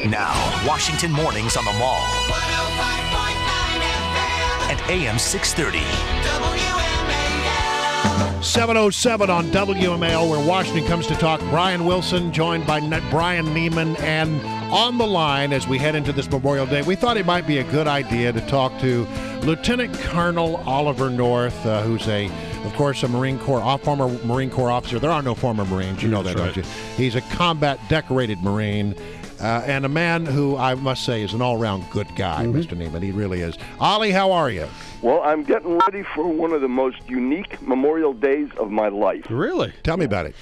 Now, Washington Mornings on the Mall. 105.9 FM. And AM 630. WMAL. 7:07 on WMAL, where Washington comes to talk. Brian Wilson, joined by Brian Neiman, and on the line as we head into this Memorial Day, we thought it might be a good idea to talk to Lieutenant Colonel Oliver North, who's of course, a former Marine Corps officer. There are no former Marines, you know that, don't you? He's a combat decorated Marine. And a man who I must say is an all-around good guy, Mr. Neiman. He really is. Ollie, how are you? Well, I'm getting ready for one of the most unique Memorial Days of my life. Really? Tell me about it.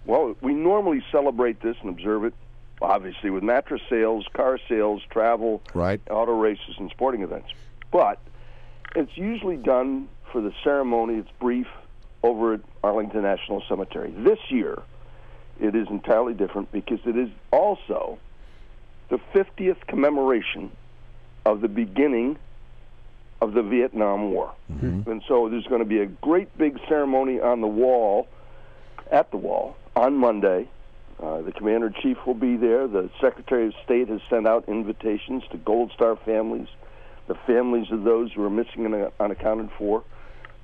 Well, we normally celebrate this and observe it, obviously, with mattress sales, car sales, travel, right, auto races, and sporting events. But it's usually done for the ceremony. It's brief over at Arlington National Cemetery. This year, it is entirely different because it is also the 50th commemoration of the beginning of the Vietnam War. Mm-hmm. And so there's going to be a great big ceremony on the wall, at the wall, on Monday. The Commander-in-Chief will be there. The Secretary of State has sent out invitations to Gold Star families, the families of those who are missing and unaccounted for,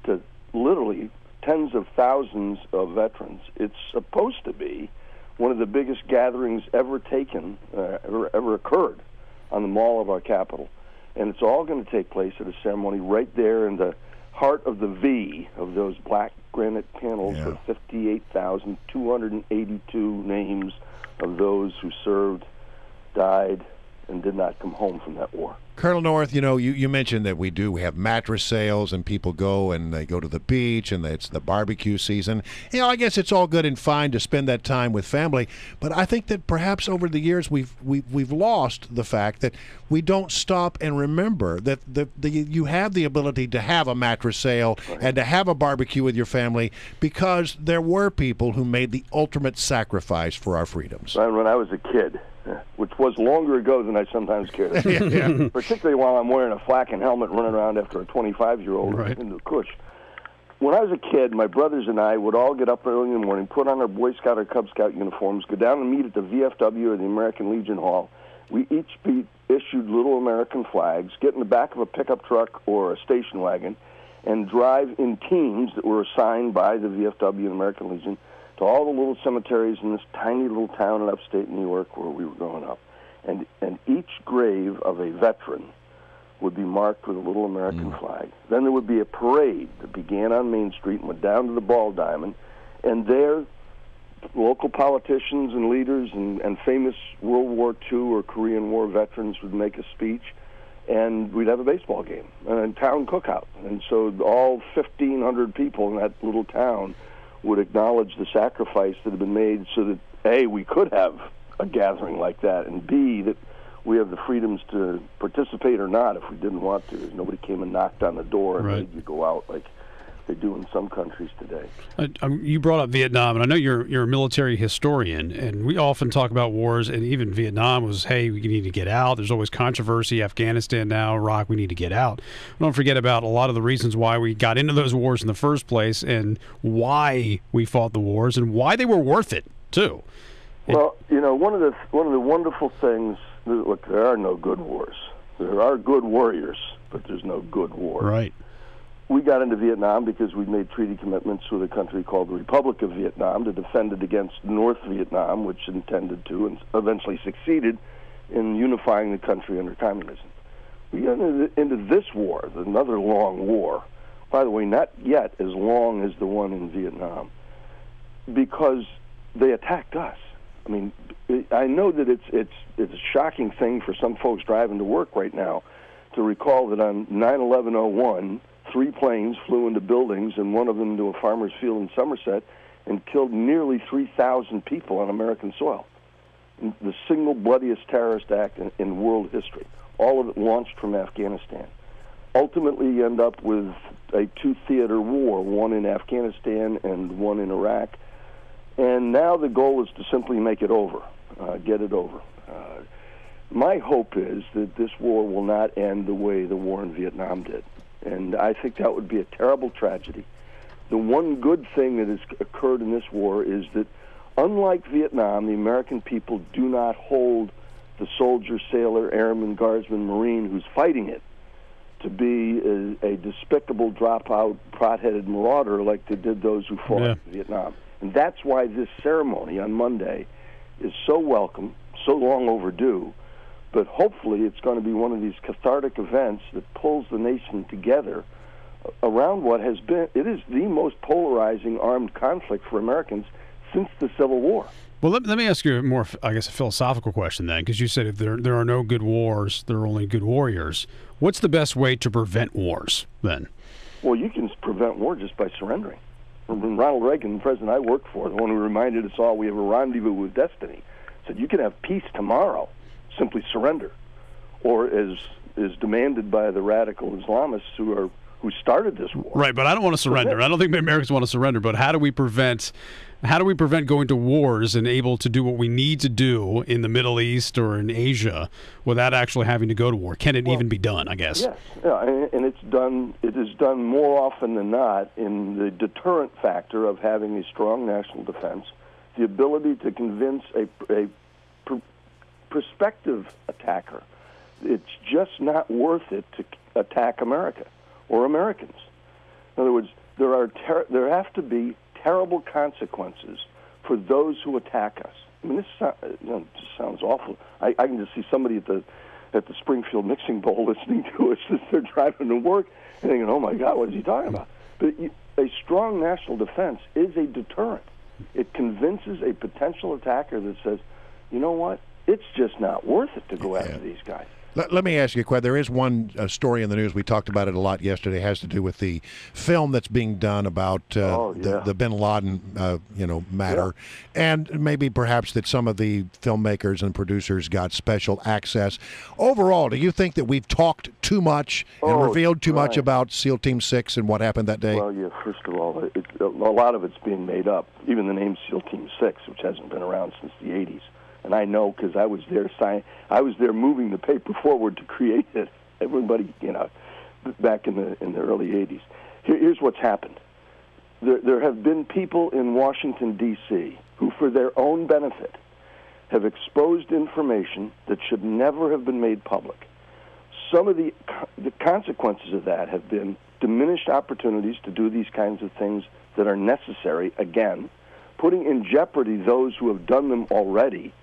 to literally tens of thousands of veterans. It's supposed to be one of the biggest gatherings ever taken, ever occurred on the mall of our capital. And it's all going to take place at a ceremony right there in the heart of the V of those black granite panels with 58,282 names of those who served, died, and did not come home from that war. Colonel North, you mentioned that we have mattress sales and people go and they go to the beach and it's the barbecue season. I guess it's all good and fine to spend that time with family, but I think that perhaps over the years we've lost the fact that we don't stop and remember that you have the ability to have a mattress sale and to have a barbecue with your family because there were people who made the ultimate sacrifice for our freedoms. When I was a kid, which was longer ago than I sometimes care to say, particularly while I'm wearing a flak and helmet running around after a 25-year-old into the cush. When I was a kid, my brothers and I would all get up early in the morning, put on our Boy Scout or Cub Scout uniforms, go down and meet at the VFW or the American Legion Hall. We each be issued little American flags, get in the back of a pickup truck or a station wagon, and drive in teams that were assigned by the VFW and American Legion to all the little cemeteries in this tiny little town in upstate New York where we were growing up. And each grave of a veteran would be marked with a little American flag. Then there would be a parade that began on Main Street and went down to the Ball Diamond, and there local politicians and leaders and famous World War II or Korean War veterans would make a speech, and we'd have a baseball game and a town cookout. And so all 1,500 people in that little town would acknowledge the sacrifice that had been made so that, A, we could have a gathering like that, and B, that we have the freedoms to participate or not if we didn't want to. Nobody came and knocked on the door and made you go out like they do in some countries today. You brought up Vietnam, and I know you're a military historian, and we often talk about wars, and even Vietnam was, hey, we need to get out. There's always controversy. Afghanistan now, Iraq, we need to get out. Don't forget about a lot of the reasons why we got into those wars in the first place and why we fought the wars and why they were worth it, too. Well, one of the wonderful things, look, there are no good wars. There are good warriors, but there's no good war. Right. We got into Vietnam because we made treaty commitments with a country called the Republic of Vietnam to defend it against North Vietnam, which intended to and eventually succeeded in unifying the country under communism. We got into this war, another long war, by the way, not yet as long as the one in Vietnam, because they attacked us. I mean, I know that it's a shocking thing for some folks driving to work right now to recall that on 9/11/01, 3 planes flew into buildings, and one of them into a farmer's field in Somerset, and killed nearly 3,000 people on American soil. The single bloodiest terrorist act in world history. All of it launched from Afghanistan. Ultimately, you end up with a 2-theater war, one in Afghanistan and one in Iraq. And now the goal is to simply make it over, get it over. My hope is that this war will not end the way the war in Vietnam did. And I think that would be a terrible tragedy. The one good thing that has occurred in this war is that, unlike Vietnam, the American people do not hold the soldier, sailor, airman, guardsman, Marine who's fighting it to be a despicable, drop-out, prot-headed marauder like they did those who fought in Vietnam. And that's why this ceremony on Monday is so welcome, so long overdue, but hopefully it's going to be one of these cathartic events that pulls the nation together around what has been, it is the most polarizing armed conflict for Americans since the Civil War. Well, let me ask you a more, I guess, a philosophical question then, because you said if there are no good wars, there are only good warriors. What's the best way to prevent wars then? Well, you can prevent war just by surrendering. When Ronald Reagan, the president I worked for, the one who reminded us all we have a rendezvous with destiny, said you can have peace tomorrow, simply surrender. Or as is demanded by the radical Islamists who started this war. Right, but I don't want to surrender. I don't think Americans want to surrender, but how do we prevent going to wars and able to do what we need to do in the Middle East or in Asia without actually having to go to war? Can it even be done, I guess? Yes, yeah, and it is done more often than not in the deterrent factor of having a strong national defense, the ability to convince a prospective attacker it's just not worth it to attack America or Americans. In other words, there have to be terrible consequences for those who attack us. I mean, this sounds awful. I can just see somebody at the Springfield Mixing Bowl listening to us as they're driving to work and thinking, "Oh my God, what is he talking about?" But a strong national defense is a deterrent. It convinces a potential attacker that says, "You know what? It's just not worth it to go after these guys." Let me ask you, Qued. There is one story in the news. We talked about it a lot yesterday. It has to do with the film that's being done about the Bin Laden, matter, and maybe perhaps that some of the filmmakers and producers got special access. Overall, do you think that we've talked too much and revealed too much about SEAL Team 6 and what happened that day? Well, yeah. First of all, a lot of it's being made up. Even the name SEAL Team 6, which hasn't been around since the '80s. And I know because I was there. I was there moving the paper forward to create it. Everybody, back in the early '80s. Here's what's happened. There have been people in Washington D.C. who, for their own benefit, have exposed information that should never have been made public. Some of the consequences of that have been diminished opportunities to do these kinds of things that are necessary. Again, putting in jeopardy those who have done them already,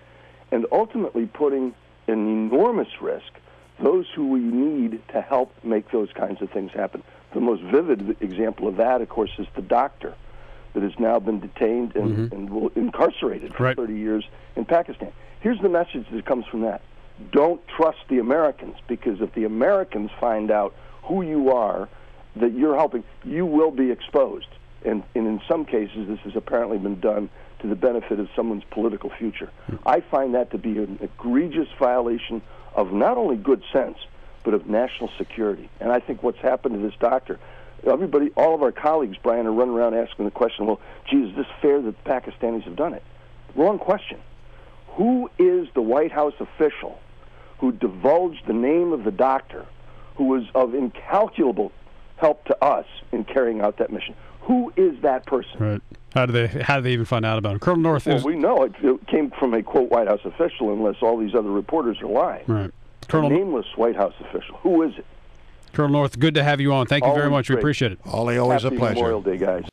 and ultimately putting an enormous risk those who we need to help make those kinds of things happen. The most vivid example of that, of course, is the doctor that has now been detained and incarcerated for 30 years in Pakistan. Here's the message that comes from that. Don't trust the Americans, because if the Americans find out who you are, that you're helping, you will be exposed. And in some cases, this has apparently been done to the benefit of someone's political future. I find that to be an egregious violation of not only good sense, but of national security. And I think what's happened to this doctor, everybody, all of our colleagues, Brian, are running around asking the question, well, gee, is this fair that the Pakistanis have done it? Wrong question. Who is the White House official who divulged the name of the doctor who was of incalculable help to us in carrying out that mission? Who is that person? Right. How do they even find out about him? Colonel North we know it came from a, quote, White House official, unless all these other reporters are lying. Right. A nameless White House official. Who is it? Colonel North, good to have you on. Thank you very much. We appreciate it. Always a pleasure. Happy Memorial Day, guys.